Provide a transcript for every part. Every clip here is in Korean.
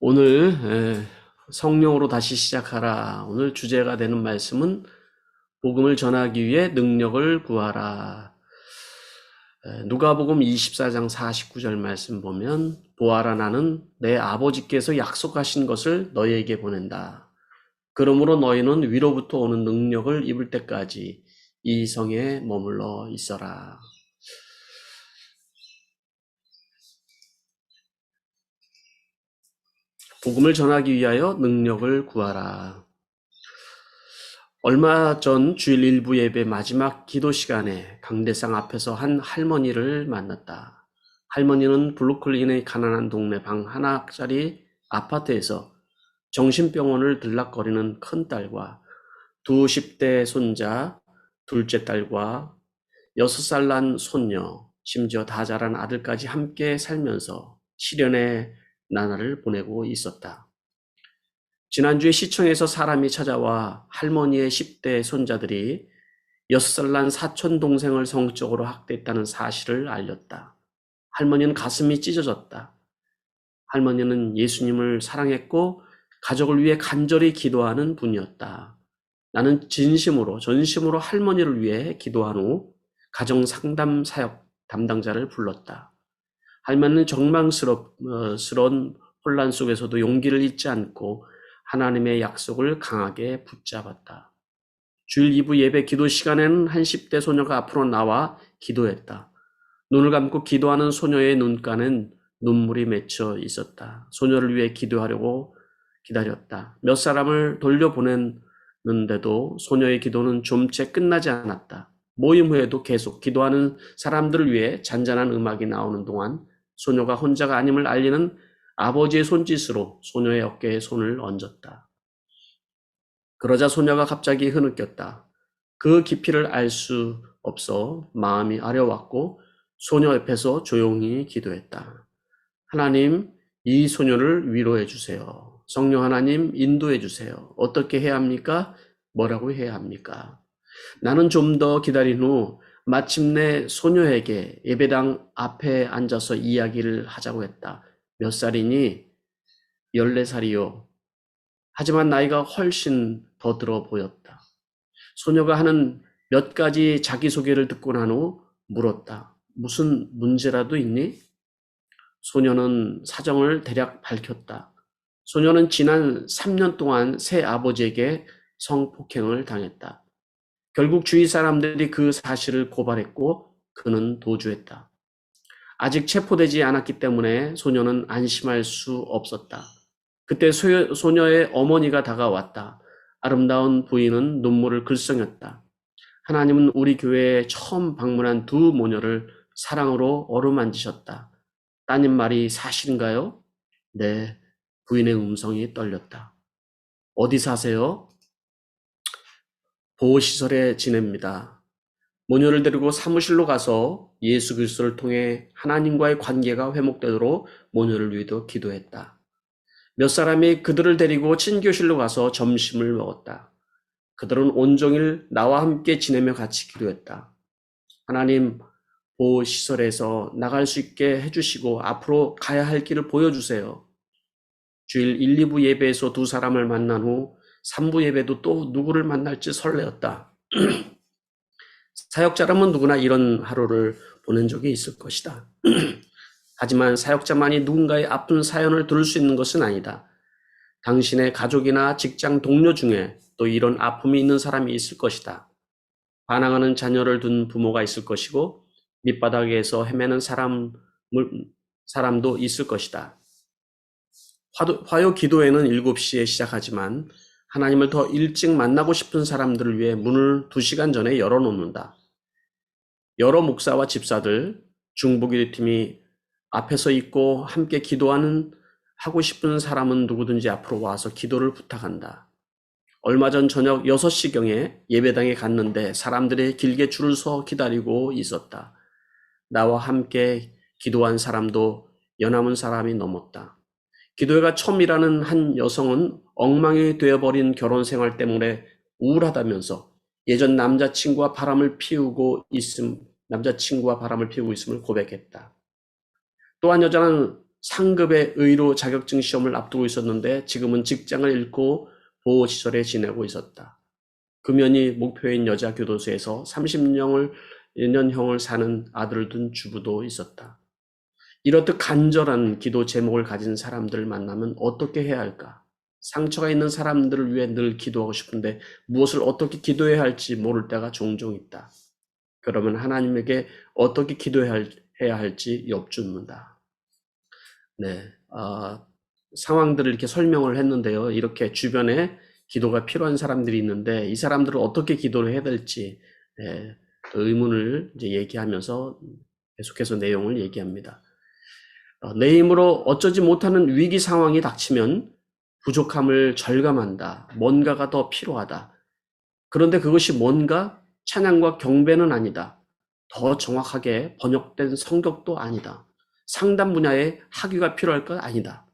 오늘 성령으로 다시 시작하라. 오늘 주제가 되는 말씀은 복음을 전하기 위해 능력을 구하라. 누가복음 24장 49절 말씀 보면 보아라, 나는 내 아버지께서 약속하신 것을 너희에게 보낸다. 그러므로 너희는 위로부터 오는 능력을 입을 때까지 이 성에 머물러 있어라. 복음을 전하기 위하여 능력을 구하라. 얼마 전 주일 일부 예배 마지막 기도 시간에 강대상 앞에서 한 할머니를 만났다. 할머니는 브루클린의 가난한 동네 방 하나짜리 아파트에서 정신병원을 들락거리는 큰딸과 두 10대 손자, 둘째 딸과 6살 난 손녀, 심지어 다 자란 아들까지 함께 살면서 시련의 나날을 보내고 있었다. 지난주에 시청에서 사람이 찾아와 할머니의 10대 손자들이 6살 난 사촌 동생을 성적으로 학대했다는 사실을 알렸다. 할머니는 가슴이 찢어졌다. 할머니는 예수님을 사랑했고 가족을 위해 간절히 기도하는 분이었다. 나는 진심으로, 전심으로 할머니를 위해 기도한 후 가정 상담 사역 담당자를 불렀다. 할머니는 절망스러운 혼란 속에서도 용기를 잃지 않고 하나님의 약속을 강하게 붙잡았다. 주일 2부 예배 기도 시간에는 한 10대 소녀가 앞으로 나와 기도했다. 눈을 감고 기도하는 소녀의 눈가는 눈물이 맺혀 있었다. 소녀를 위해 기도하려고 기다렸다. 몇 사람을 돌려보냈는데도 소녀의 기도는 좀 채 끝나지 않았다. 모임 후에도 계속 기도하는 사람들을 위해 잔잔한 음악이 나오는 동안 소녀가 혼자가 아님을 알리는 아버지의 손짓으로 소녀의 어깨에 손을 얹었다. 그러자 소녀가 갑자기 흐느꼈다. 그 깊이를 알 수 없어 마음이 아려왔고 소녀 옆에서 조용히 기도했다. 하나님, 이 소녀를 위로해 주세요. 성령 하나님, 인도해 주세요. 어떻게 해야 합니까? 뭐라고 해야 합니까? 나는 좀 더 기다린 후 마침내 소녀에게 예배당 앞에 앉아서 이야기를 하자고 했다. 몇 살이니? 14살이요. 하지만 나이가 훨씬 더 들어 보였다. 소녀가 하는 몇 가지 자기소개를 듣고 난 후 물었다. 무슨 문제라도 있니? 소녀는 사정을 대략 밝혔다. 소녀는 지난 3년 동안 새 아버지에게 성폭행을 당했다. 결국 주위 사람들이 그 사실을 고발했고 그는 도주했다. 아직 체포되지 않았기 때문에 소녀는 안심할 수 없었다. 그때 소녀의 어머니가 다가왔다. 아름다운 부인은 눈물을 글썽였다. 하나님은 우리 교회에 처음 방문한 두 모녀를 사랑으로 어루만지셨다. 따님 말이 사실인가요? 네, 부인의 음성이 떨렸다. 어디 사세요? 보호시설에 지냅니다. 모녀를 데리고 사무실로 가서 예수 그리스도를 통해 하나님과의 관계가 회복되도록 모녀를 위해도 기도했다. 몇 사람이 그들을 데리고 친교실로 가서 점심을 먹었다. 그들은 온종일 나와 함께 지내며 같이 기도했다. 하나님, 보호시설에서 나갈 수 있게 해주시고 앞으로 가야 할 길을 보여주세요. 주일 1, 2부 예배에서 두 사람을 만난 후 3부 예배도 또 누구를 만날지 설레었다. 사역자라면 누구나 이런 하루를 보낸 적이 있을 것이다. 하지만 사역자만이 누군가의 아픈 사연을 들을 수 있는 것은 아니다. 당신의 가족이나 직장 동료 중에 또 이런 아픔이 있는 사람이 있을 것이다. 반항하는 자녀를 둔 부모가 있을 것이고 밑바닥에서 헤매는 사람도 있을 것이다. 화요 기도회는 7시에 시작하지만 하나님을 더 일찍 만나고 싶은 사람들을 위해 문을 2시간 전에 열어놓는다. 여러 목사와 집사들, 중보기도팀이 앞에서 있고 함께 하고 싶은 사람은 누구든지 앞으로 와서 기도를 부탁한다. 얼마 전 저녁 6시경에 예배당에 갔는데 사람들이 길게 줄을 서 기다리고 있었다. 나와 함께 기도한 사람도 연함은 사람이 넘었다. 기도회가 처음이라는 한 여성은 엉망이 되어버린 결혼 생활 때문에 우울하다면서 예전 남자친구와 바람을 피우고 있음을 고백했다. 또 한 여자는 상급의 의료 자격증 시험을 앞두고 있었는데 지금은 직장을 잃고 보호시설에 지내고 있었다. 금연이 목표인 여자 교도소에서 30년형을 사는 아들을 둔 주부도 있었다. 이렇듯 간절한 기도 제목을 가진 사람들을 만나면 어떻게 해야 할까? 상처가 있는 사람들을 위해 늘 기도하고 싶은데 무엇을 어떻게 기도해야 할지 모를 때가 종종 있다. 그러면 하나님에게 어떻게 기도해야 할지 엿줍는다. 네, 상황들을 이렇게 설명을 했는데요. 이렇게 주변에 기도가 필요한 사람들이 있는데 이 사람들을 어떻게 기도를 해야 될지 의문을 이제 얘기하면서 계속해서 내용을 얘기합니다. 내 힘으로 어쩌지 못하는 위기 상황이 닥치면 부족함을 절감한다. 뭔가가 더 필요하다. 그런데 그것이 뭔가 찬양과 경배는 아니다. 더 정확하게 번역된 성격도 아니다. 상담 분야의 학위가 필요할 것 아니다.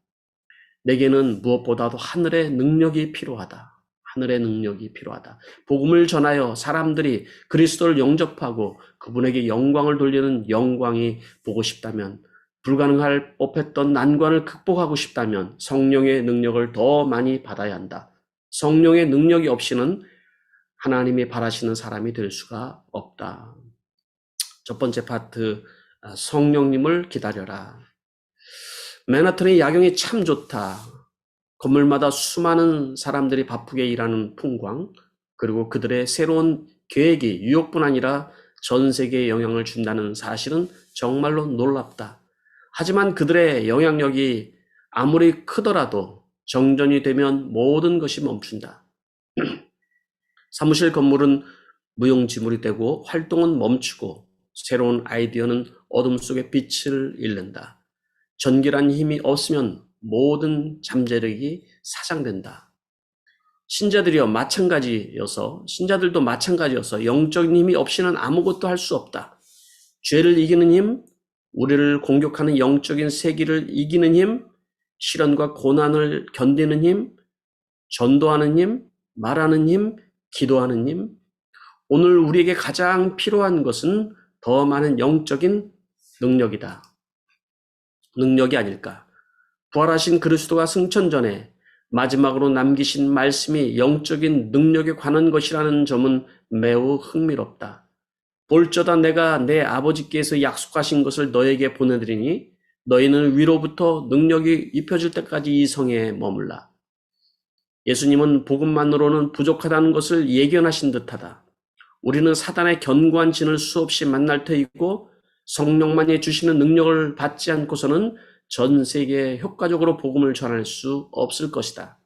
내게는 무엇보다도 하늘의 능력이 필요하다. 하늘의 능력이 필요하다. 복음을 전하여 사람들이 그리스도를 영접하고 그분에게 영광을 돌리는 영광이 보고 싶다면, 불가능할 법했던 난관을 극복하고 싶다면 성령의 능력을 더 많이 받아야 한다. 성령의 능력이 없이는 하나님이 바라시는 사람이 될 수가 없다. 첫 번째 파트, 성령님을 기다려라. 맨하튼의 야경이 참 좋다. 건물마다 수많은 사람들이 바쁘게 일하는 풍광, 그리고 그들의 새로운 계획이 뉴욕뿐 아니라 전 세계에 영향을 준다는 사실은 정말로 놀랍다. 하지만 그들의 영향력이 아무리 크더라도 정전이 되면 모든 것이 멈춘다. 사무실 건물은 무용지물이 되고 활동은 멈추고 새로운 아이디어는 어둠 속에 빛을 잃는다. 전기란 힘이 없으면 모든 잠재력이 사장된다. 신자들도 마찬가지여서 영적인 힘이 없이는 아무것도 할 수 없다. 죄를 이기는 힘, 우리를 공격하는 영적인 세기를 이기는 힘, 시련과 고난을 견디는 힘, 전도하는 힘, 말하는 힘, 기도하는 힘. 오늘 우리에게 가장 필요한 것은 더 많은 영적인 능력이다. 능력이 아닐까. 부활하신 그리스도가 승천 전에 마지막으로 남기신 말씀이 영적인 능력에 관한 것이라는 점은 매우 흥미롭다. 볼저다 내가 내 아버지께서 약속하신 것을 너에게 보내드리니 너희는 위로부터 능력이 입혀질 때까지 이 성에 머물라. 예수님은 복음만으로는 부족하다는 것을 예견하신 듯하다. 우리는 사단의 견고한 진을 수없이 만날 터이고 성령만이 주시는 능력을 받지 않고서는 전 세계에 효과적으로 복음을 전할 수 없을 것이다.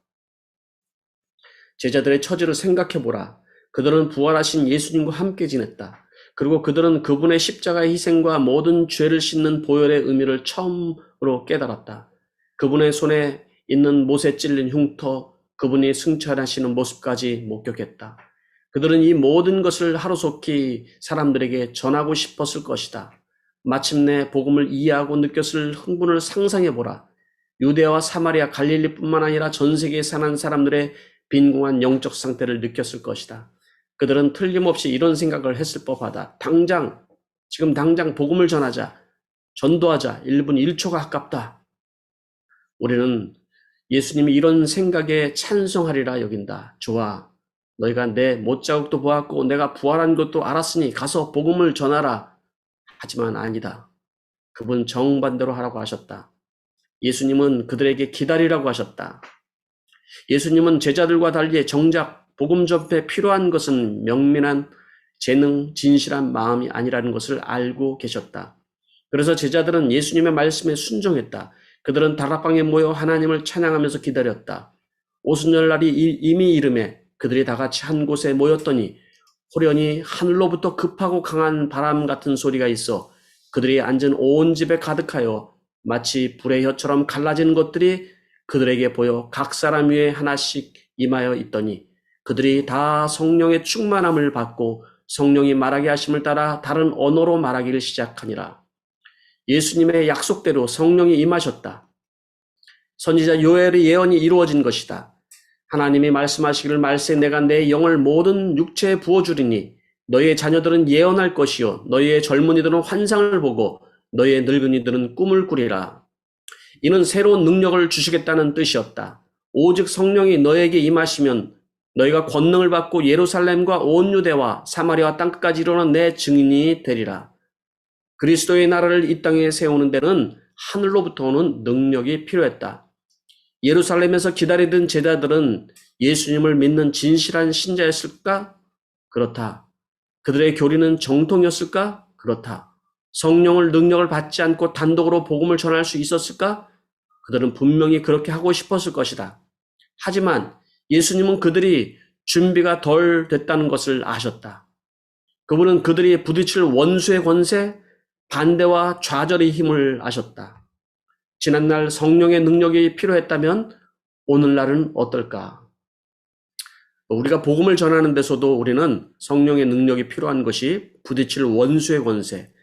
제자들의 처지를 생각해보라. 그들은 부활하신 예수님과 함께 지냈다. 그리고 그들은 그분의 십자가의 희생과 모든 죄를 씻는 보혈의 의미를 처음으로 깨달았다. 그분의 손에 있는 못에 찔린 흉터, 그분이 승천하시는 모습까지 목격했다. 그들은 이 모든 것을 하루속히 사람들에게 전하고 싶었을 것이다. 마침내 복음을 이해하고 느꼈을 흥분을 상상해보라. 유대와 사마리아, 갈릴리뿐만 아니라 전 세계에 사는 사람들의 빈궁한 영적 상태를 느꼈을 것이다. 그들은 틀림없이 이런 생각을 했을 법하다. 지금 당장 복음을 전하자. 전도하자. 1분 1초가 아깝다. 우리는 예수님이 이런 생각에 찬성하리라 여긴다. 좋아. 너희가 내 못자국도 보았고 내가 부활한 것도 알았으니 가서 복음을 전하라. 하지만 아니다. 그분 정반대로 하라고 하셨다. 예수님은 그들에게 기다리라고 하셨다. 예수님은 제자들과 달리 정작 복음 전파에 필요한 것은 명민한 재능, 진실한 마음이 아니라는 것을 알고 계셨다. 그래서 제자들은 예수님의 말씀에 순종했다. 그들은 다락방에 모여 하나님을 찬양하면서 기다렸다. 오순절날이 이미 이름에 그들이 다 같이 한 곳에 모였더니 호련히 하늘로부터 급하고 강한 바람 같은 소리가 있어 그들이 앉은 온 집에 가득하여 마치 불의 혀처럼 갈라진 것들이 그들에게 보여 각 사람 위에 하나씩 임하여 있더니 그들이 다 성령의 충만함을 받고 성령이 말하게 하심을 따라 다른 언어로 말하기를 시작하니라. 예수님의 약속대로 성령이 임하셨다. 선지자 요엘의 예언이 이루어진 것이다. 하나님이 말씀하시기를 말세 내가 내 영을 모든 육체에 부어주리니 너희의 자녀들은 예언할 것이요 너희의 젊은이들은 환상을 보고 너희의 늙은이들은 꿈을 꾸리라. 이는 새로운 능력을 주시겠다는 뜻이었다. 오직 성령이 너에게 임하시면 너희가 권능을 받고 예루살렘과 온 유대와 사마리아 땅끝까지 이르는 내 증인이 되리라. 그리스도의 나라를 이 땅에 세우는 데는 하늘로부터 오는 능력이 필요했다. 예루살렘에서 기다리던 제자들은 예수님을 믿는 진실한 신자였을까? 그렇다. 그들의 교리는 정통이었을까? 그렇다. 성령을 능력을 받지 않고 단독으로 복음을 전할 수 있었을까? 그들은 분명히 그렇게 하고 싶었을 것이다. 하지만 예수님은 그들이 준비가 덜 됐다는 것을 아셨다. 그분은 그들이 부딪힐 원수의 권세, 반대와 좌절의 힘을 아셨다. 지난날 성령의 능력이 필요했다면 오늘날은 어떨까? 우리가 복음을 전하는 데서도 우리는 성령의 능력이 필요한 것이 부딪힐 원수의 권세,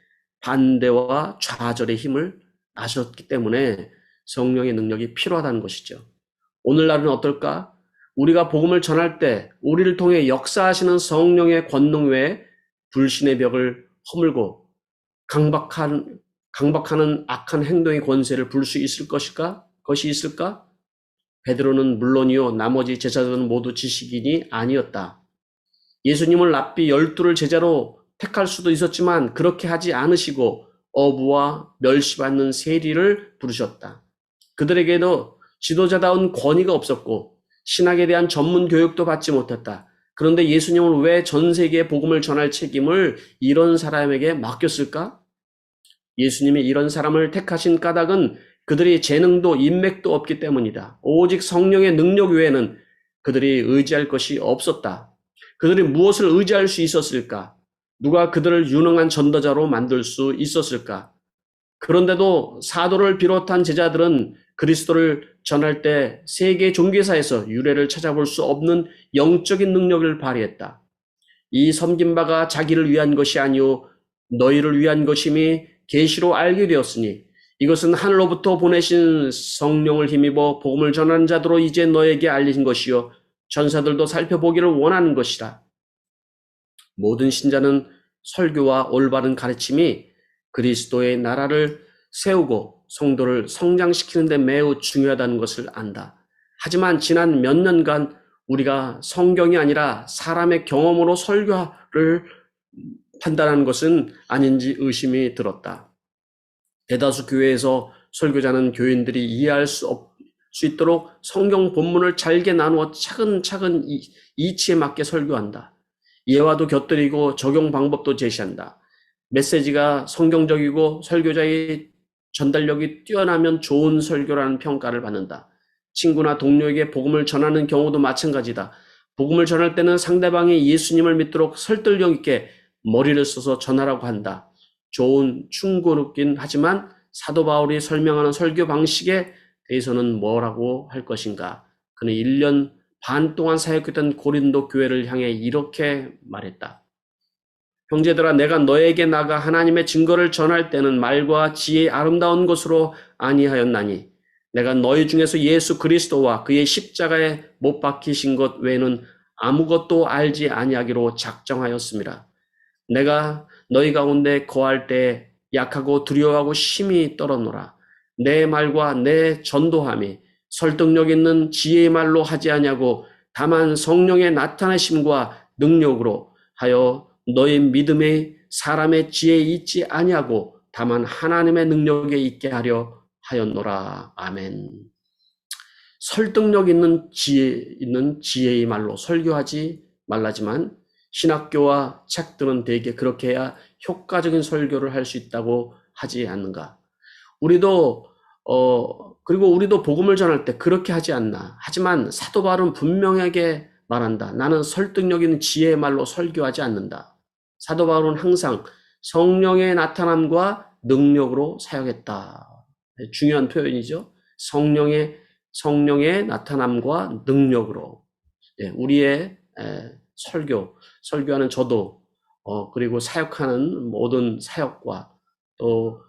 반대와 좌절의 힘을 아셨기 때문에 성령의 능력이 필요하다는 것이죠. 오늘날은 어떨까? 우리가 복음을 전할 때 우리를 통해 역사하시는 성령의 권능 외에 불신의 벽을 허물고 강박하는 악한 행동의 권세를 불 수 있을 것일까? 것이 있을까? 베드로는 물론이요 나머지 제자들은 모두 지식인이 아니었다. 예수님을 랍비 12를 제자로 택할 수도 있었지만 그렇게 하지 않으시고 어부와 멸시받는 세리를 부르셨다. 그들에게도 지도자다운 권위가 없었고 신학에 대한 전문 교육도 받지 못했다. 그런데 예수님은 왜 전 세계에 복음을 전할 책임을 이런 사람에게 맡겼을까? 예수님이 이런 사람을 택하신 까닭은 그들이 재능도 인맥도 없기 때문이다. 오직 성령의 능력 외에는 그들이 의지할 것이 없었다. 그들이 무엇을 의지할 수 있었을까? 누가 그들을 유능한 전도자로 만들 수 있었을까? 그런데도 사도를 비롯한 제자들은 그리스도를 전할 때 세계 종교사에서 유래를 찾아볼 수 없는 영적인 능력을 발휘했다. 이 섬긴 바가 자기를 위한 것이 아니요 너희를 위한 것임이 계시로 알게 되었으니 이것은 하늘로부터 보내신 성령을 힘입어 복음을 전하는 자들로 이제 너에게 알린 것이요 전사들도 살펴보기를 원하는 것이라. 모든 신자는 설교와 올바른 가르침이 그리스도의 나라를 세우고 성도를 성장시키는 데 매우 중요하다는 것을 안다. 하지만 지난 몇 년간 우리가 성경이 아니라 사람의 경험으로 설교를 판단하는 것은 아닌지 의심이 들었다. 대다수 교회에서 설교자는 교인들이 이해할 수 있도록 성경 본문을 잘게 나누어 차근차근 이치에 맞게 설교한다. 예화도 곁들이고 적용 방법도 제시한다. 메시지가 성경적이고 설교자의 전달력이 뛰어나면 좋은 설교라는 평가를 받는다. 친구나 동료에게 복음을 전하는 경우도 마찬가지다. 복음을 전할 때는 상대방이 예수님을 믿도록 설득력 있게 머리를 써서 전하라고 한다. 좋은 충고롭긴 하지만 사도 바울이 설명하는 설교 방식에 대해서는 뭐라고 할 것인가? 그는 1년 반 동안 사역했던 고린도 교회를 향해 이렇게 말했다. 형제들아, 내가 너에게 나가 하나님의 증거를 전할 때는 말과 지혜의 아름다운 것으로 아니하였나니 내가 너희 중에서 예수 그리스도와 그의 십자가에 못 박히신 것 외에는 아무것도 알지 아니하기로 작정하였습니다. 내가 너희 가운데 거할 때 약하고 두려워하고 심히 떨어노라. 내 말과 내 전도함이 설득력 있는 지혜의 말로 하지 아니하고 다만 성령의 나타내심과 능력으로 하여 너희 믿음에 사람의 지혜에 있지 아니하고 다만 하나님의 능력에 있게 하려 하였노라. 아멘. 설득력 있는 지혜의 말로 설교하지 말라지만 신학교와 책들은 대개 그렇게 해야 효과적인 설교를 할 수 있다고 하지 않는가. 그리고 우리도 복음을 전할 때 그렇게 하지 않나. 하지만 사도 바울은 분명하게 말한다. 나는 설득력 있는 지혜의 말로 설교하지 않는다. 사도 바울은 항상 성령의 나타남과 능력으로 사역했다. 중요한 표현이죠. 성령의 나타남과 능력으로. 우리의 설교하는 저도 그리고 사역하는 모든 사역과 또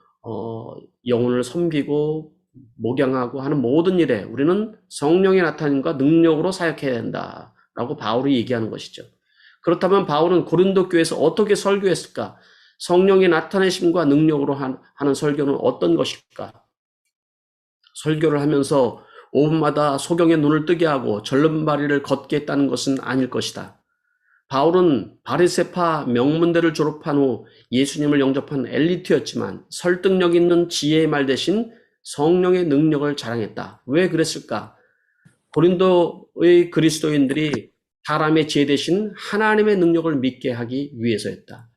영혼을 섬기고 목양하고 하는 모든 일에 우리는 성령의 나타남과 능력으로 사역해야 된다라고 바울이 얘기하는 것이죠. 그렇다면 바울은 고린도 교회에서 어떻게 설교했을까? 성령의 나타내심과 능력으로 하는 설교는 어떤 것일까? 설교를 하면서 5분마다 소경의 눈을 뜨게 하고 절름발이를 걷게 했다는 것은 아닐 것이다. 바울은 바리새파 명문대를 졸업한 후 예수님을 영접한 엘리트였지만 설득력 있는 지혜의 말 대신 성령의 능력을 자랑했다. 왜 그랬을까? 고린도의 그리스도인들이 사람의 지혜 대신 하나님의 능력을 믿게 하기 위해서였다.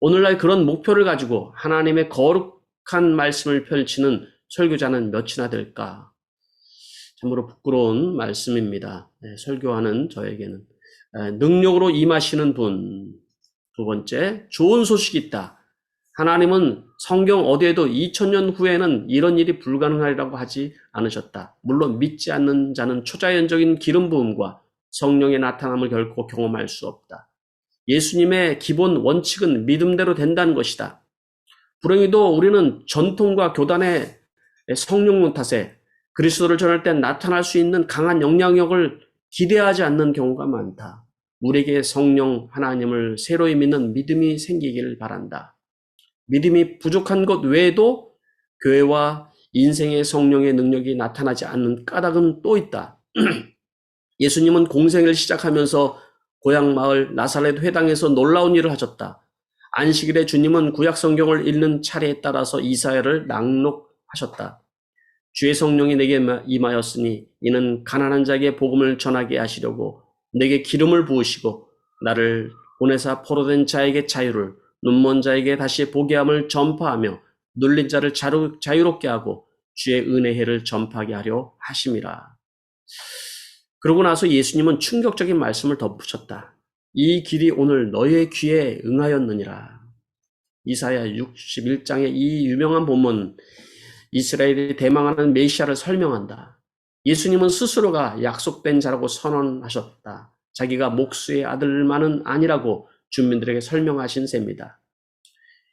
오늘날 그런 목표를 가지고 하나님의 거룩한 말씀을 펼치는 설교자는 몇이나 될까? 참으로 부끄러운 말씀입니다. 설교하는 저에게는. 능력으로 임하시는 분. 두 번째, 좋은 소식이 있다. 하나님은 성경 어디에도 2000년 후에는 이런 일이 불가능하리라고 하지 않으셨다. 물론 믿지 않는 자는 초자연적인 기름 부음과 성령의 나타남을 결코 경험할 수 없다. 예수님의 기본 원칙은 믿음대로 된다는 것이다. 불행히도 우리는 전통과 교단의 성령론 탓에 그리스도를 전할 때 나타날 수 있는 강한 영향력을 기대하지 않는 경우가 많다. 우리에게 성령 하나님을 새로이 믿는 믿음이 생기길 바란다. 믿음이 부족한 것 외에도 교회와 인생의 성령의 능력이 나타나지 않는 까닭은 또 있다. 예수님은 공생을 시작하면서 고향 마을 나사렛 회당에서 놀라운 일을 하셨다. 안식일에 주님은 구약 성경을 읽는 차례에 따라서 이사야를 낭독하셨다. 주의 성령이 내게 임하였으니 이는 가난한 자에게 복음을 전하게 하시려고 내게 기름을 부으시고 나를 보내사 포로된 자에게 자유를, 눈먼 자에게 다시 보게 함을 전파하며 눌린 자를 자유롭게 하고 주의 은혜의 해를 전파하게 하려 하심이라. 그러고 나서 예수님은 충격적인 말씀을 덧붙였다. 이 길이 오늘 너희의 귀에 응하였느니라. 이사야 61장의 이 유명한 본문, 이스라엘이 대망하는 메시아를 설명한다. 예수님은 스스로가 약속된 자라고 선언하셨다. 자기가 목수의 아들만은 아니라고 주민들에게 설명하신 셈이다.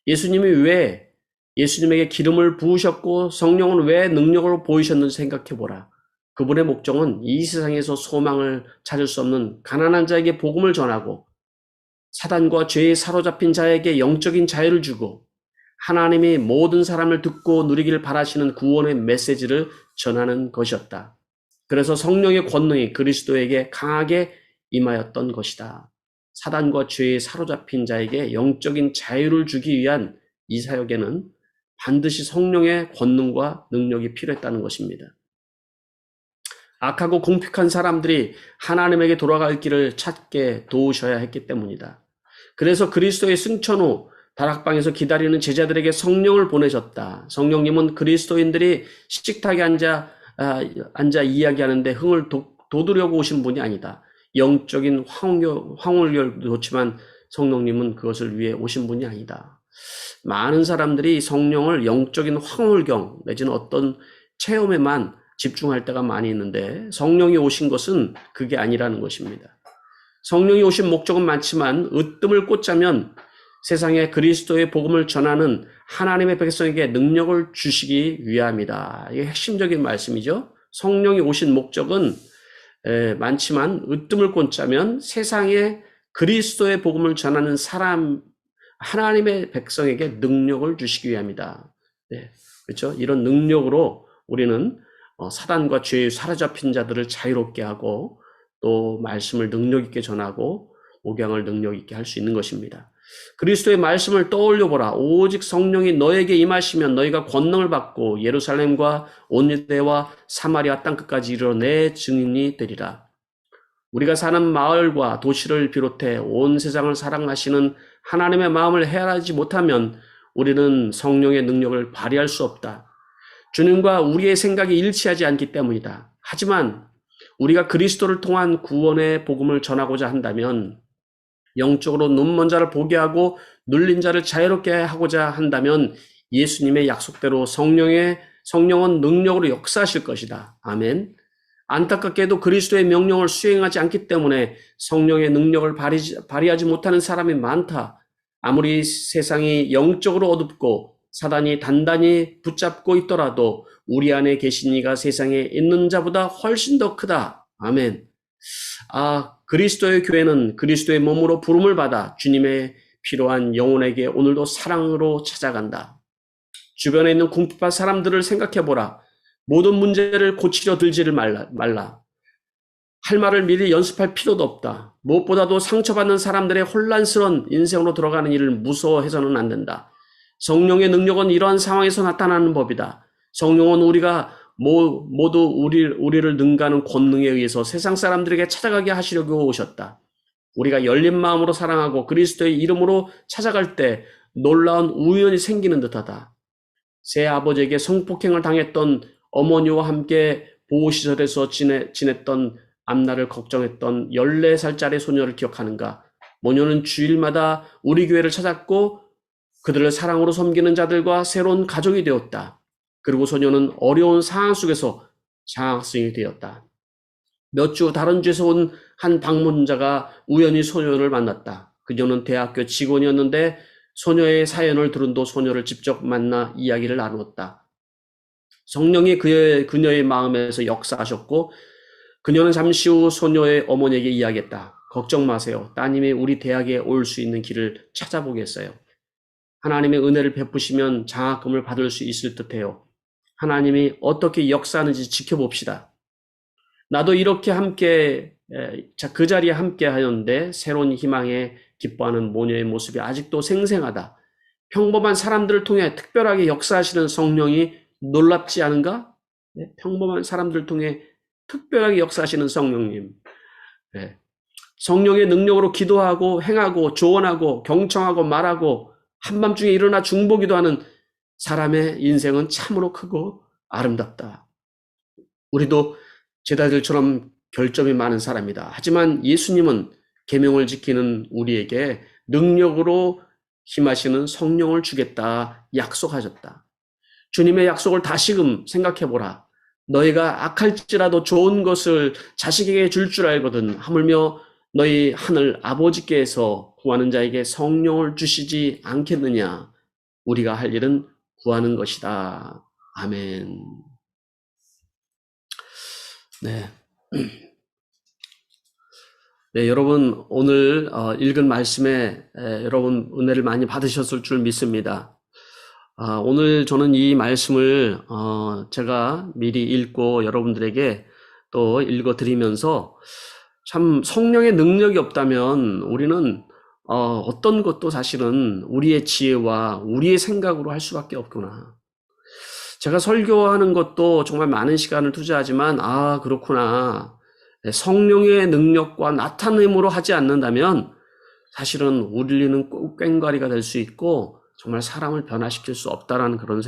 예수님이 왜 예수님에게 기름을 부으셨고 성령은 왜 능력으로 보이셨는지 생각해보라. 그분의 목적은 이 세상에서 소망을 찾을 수 없는 가난한 자에게 복음을 전하고 사단과 죄에 사로잡힌 자에게 영적인 자유를 주고 하나님이 모든 사람을 듣고 누리길 바라시는 구원의 메시지를 전하는 것이었다. 그래서 성령의 권능이 그리스도에게 강하게 임하였던 것이다. 사단과 죄에 사로잡힌 자에게 영적인 자유를 주기 위한 이 사역에는 반드시 성령의 권능과 능력이 필요했다는 것입니다. 악하고 궁핍한 사람들이 하나님에게 돌아갈 길을 찾게 도우셔야 했기 때문이다. 그래서 그리스도의 승천 후 다락방에서 기다리는 제자들에게 성령을 보내셨다. 성령님은 그리스도인들이 식탁에 앉아 이야기하는데 흥을 돋우려고 오신 분이 아니다. 영적인 황홀결도 좋지만 성령님은 그것을 위해 오신 분이 아니다. 많은 사람들이 성령을 영적인 황홀경 내지는 어떤 체험에만 집중할 때가 많이 있는데 성령이 오신 것은 그게 아니라는 것입니다. 성령이 오신 목적은 많지만 으뜸을 꽂자면 세상에 그리스도의 복음을 전하는 하나님의 백성에게 능력을 주시기 위함이다. 이게 핵심적인 말씀이죠. 성령이 오신 목적은 많지만 으뜸을 꽂자면 세상에 그리스도의 복음을 전하는 사람, 하나님의 백성에게 능력을 주시기 위함이다. 네, 그렇죠? 이런 능력으로 우리는 사단과 죄에 사로잡힌 자들을 자유롭게 하고 또 말씀을 능력 있게 전하고 목양을 능력 있게 할 수 있는 것입니다. 그리스도의 말씀을 떠올려 보라. 오직 성령이 너에게 임하시면 너희가 권능을 받고 예루살렘과 온 유대와 사마리아 땅끝까지 이르러 내 증인이 되리라. 우리가 사는 마을과 도시를 비롯해 온 세상을 사랑하시는 하나님의 마음을 헤아리지 못하면 우리는 성령의 능력을 발휘할 수 없다. 주님과 우리의 생각이 일치하지 않기 때문이다. 하지만 우리가 그리스도를 통한 구원의 복음을 전하고자 한다면, 영적으로 눈먼 자를 보게 하고 눌린 자를 자유롭게 하고자 한다면 예수님의 약속대로 성령은 능력으로 역사하실 것이다. 아멘. 안타깝게도 그리스도의 명령을 수행하지 않기 때문에 성령의 능력을 발휘하지 못하는 사람이 많다. 아무리 세상이 영적으로 어둡고 사단이 단단히 붙잡고 있더라도 우리 안에 계신 이가 세상에 있는 자보다 훨씬 더 크다. 아멘. 그리스도의 교회는 그리스도의 몸으로 부름을 받아 주님의 필요한 영혼에게 오늘도 사랑으로 찾아간다. 주변에 있는 궁핍한 사람들을 생각해보라. 모든 문제를 고치려 들지를 말라. 할 말을 미리 연습할 필요도 없다. 무엇보다도 상처받는 사람들의 혼란스러운 인생으로 들어가는 일을 무서워해서는 안 된다. 성령의 능력은 이러한 상황에서 나타나는 법이다. 성령은 우리가 모두 우리를 능가하는 권능에 의해서 세상 사람들에게 찾아가게 하시려고 오셨다. 우리가 열린 마음으로 사랑하고 그리스도의 이름으로 찾아갈 때 놀라운 우연이 생기는 듯하다. 새 아버지에게 성폭행을 당했던 어머니와 함께 보호시설에서 지냈던 앞날을 걱정했던 14살짜리 소녀를 기억하는가? 모녀는 주일마다 우리 교회를 찾았고 그들을 사랑으로 섬기는 자들과 새로운 가족이 되었다. 그리고 소녀는 어려운 상황 속에서 장학생이 되었다. 몇 주 다른 주에서 온 한 방문자가 우연히 소녀를 만났다. 그녀는 대학교 직원이었는데 소녀의 사연을 들은 도 소녀를 직접 만나 이야기를 나누었다. 성령이 그녀의 마음에서 역사하셨고 그녀는 잠시 후 소녀의 어머니에게 이야기했다. 걱정 마세요. 따님이 우리 대학에 올 수 있는 길을 찾아보겠어요. 하나님의 은혜를 베푸시면 장학금을 받을 수 있을 듯해요. 하나님이 어떻게 역사하는지 지켜봅시다. 나도 이렇게 그 자리에 함께 하였는데 새로운 희망에 기뻐하는 모녀의 모습이 아직도 생생하다. 평범한 사람들을 통해 특별하게 역사하시는 성령이 놀랍지 않은가? 네, 평범한 사람들을 통해 특별하게 역사하시는 성령님. 네. 성령의 능력으로 기도하고 행하고 조언하고 경청하고 말하고 한밤중에 일어나 중보기도 하는 사람의 인생은 참으로 크고 아름답다. 우리도 제자들처럼 결점이 많은 사람이다. 하지만 예수님은 계명을 지키는 우리에게 능력으로 힘하시는 성령을 주겠다 약속하셨다. 주님의 약속을 다시금 생각해보라. 너희가 악할지라도 좋은 것을 자식에게 줄 줄 알거든 하물며 너희 하늘 아버지께서 구하는 자에게 성령을 주시지 않겠느냐. 우리가 할 일은 구하는 것이다. 아멘. 네. 네, 여러분 오늘 읽은 말씀에 여러분 은혜를 많이 받으셨을 줄 믿습니다. 오늘 저는 이 말씀을 제가 미리 읽고 여러분들에게 또 읽어드리면서 참 성령의 능력이 없다면 우리는 어떤 것도 사실은 우리의 지혜와 우리의 생각으로 할 수밖에 없구나. 제가 설교하는 것도 정말 많은 시간을 투자하지만 그렇구나. 성령의 능력과 나타냄으로 하지 않는다면 사실은 우리는 꽹과리가 될 수 있고 정말 사람을 변화시킬 수 없다라는 그런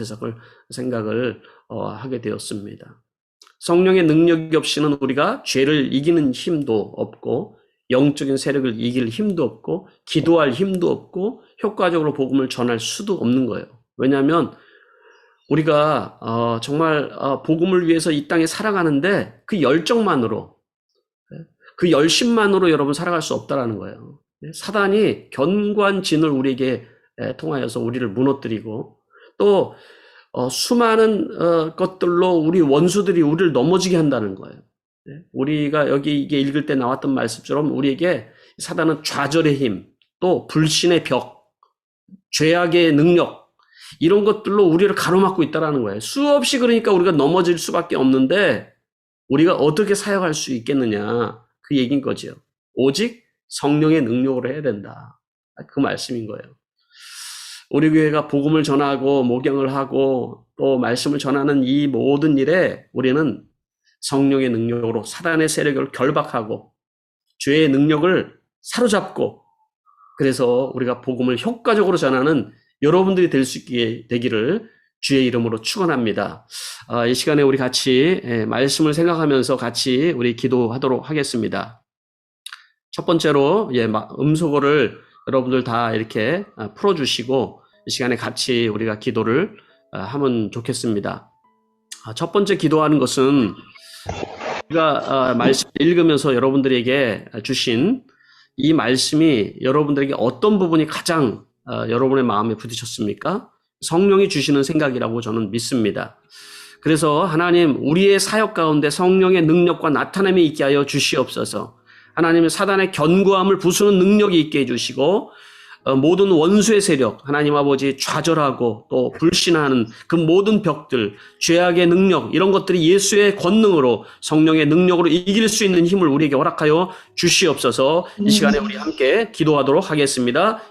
생각을 하게 되었습니다. 성령의 능력이 없이는 우리가 죄를 이기는 힘도 없고 영적인 세력을 이길 힘도 없고 기도할 힘도 없고 효과적으로 복음을 전할 수도 없는 거예요. 왜냐하면 우리가 정말 복음을 위해서 이 땅에 살아가는데 그 열정만으로 그 열심만으로 여러분 살아갈 수 없다라는 거예요. 사단이 견고한 진을 우리에게 통하여서 우리를 무너뜨리고 또 수많은 것들로 우리 원수들이 우리를 넘어지게 한다는 거예요. 우리가 여기 이게 읽을 때 나왔던 말씀처럼 우리에게 사단은 좌절의 힘, 또 불신의 벽, 죄악의 능력 이런 것들로 우리를 가로막고 있다라는 거예요. 수없이 그러니까 우리가 넘어질 수밖에 없는데 우리가 어떻게 사역할 수 있겠느냐 그 얘기인 거죠. 오직 성령의 능력으로 해야 된다. 그 말씀인 거예요. 우리 교회가 복음을 전하고 목양을 하고 또 말씀을 전하는 이 모든 일에 우리는 성령의 능력으로 사단의 세력을 결박하고 죄의 능력을 사로잡고 그래서 우리가 복음을 효과적으로 전하는 여러분들이 될 수 있게 되기를 주의 이름으로 축원합니다. 이 시간에 우리 같이 말씀을 생각하면서 같이 우리 기도하도록 하겠습니다. 첫 번째로 음소거를 여러분들 다 이렇게 풀어주시고 이 시간에 같이 우리가 기도를 하면 좋겠습니다. 첫 번째 기도하는 것은 우리가 말씀 읽으면서 여러분들에게 주신 이 말씀이 여러분들에게 어떤 부분이 가장 여러분의 마음에 부딪혔습니까? 성령이 주시는 생각이라고 저는 믿습니다. 그래서 하나님 우리의 사역 가운데 성령의 능력과 나타남이 있게 하여 주시옵소서. 하나님은 사단의 견고함을 부수는 능력이 있게 해주시고 모든 원수의 세력, 하나님 아버지 좌절하고 또 불신하는 그 모든 벽들, 죄악의 능력, 이런 것들이 예수의 권능으로, 성령의 능력으로 이길 수 있는 힘을 우리에게 허락하여 주시옵소서. 이 시간에 우리 함께 기도하도록 하겠습니다.